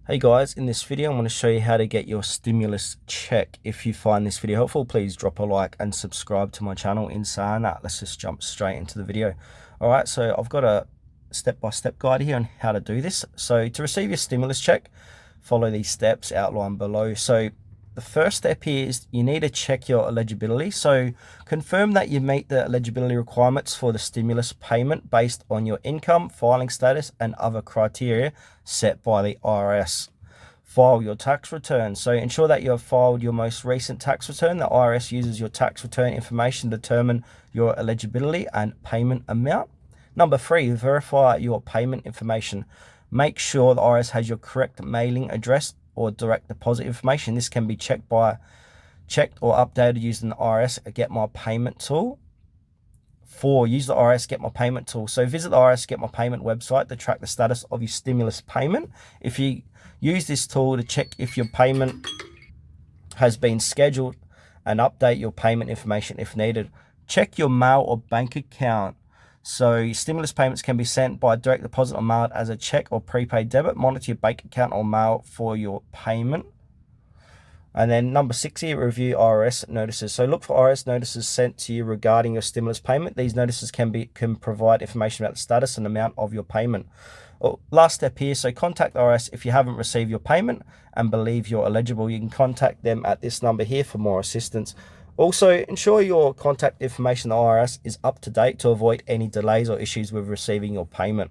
Hey guys, in this video I'm going to show you how to get your stimulus check. If you find this video helpful, please drop a like and subscribe to my channel. In saying that, let's just jump straight into the video. Alright, so I've got a step-by-step guide here on how to do this. So to receive your stimulus check, follow these steps outlined below. So the first step here is you need to check your eligibility. So confirm that you meet the eligibility requirements for the stimulus payment based on your income, filing status, and other criteria set by the IRS. File your tax return. So ensure that you have filed your most recent tax return. The IRS uses your tax return information to determine your eligibility and payment amount. Number 3, verify your payment information. Make sure the IRS has your correct mailing address or direct deposit information. This can be checked or updated using the IRS Get My Payment tool. 4, use the IRS Get My Payment tool. So visit the IRS Get My Payment website to track the status of your stimulus payment. If you use this tool to check if your payment has been scheduled and update your payment information if needed. Check your mail or bank account. So your stimulus payments can be sent by direct deposit or mailed as a check or prepaid debit. Monitor your bank account or mail for your payment. And then number 6 here, review IRS notices. So look for IRS notices sent to you regarding your stimulus payment. These notices can provide information about the status and amount of your payment. Last step here, so contact IRS if you haven't received your payment and believe you're eligible. You can contact them at this number here for more assistance. Also, ensure your contact information, the IRS, is up to date to avoid any delays or issues with receiving your payment.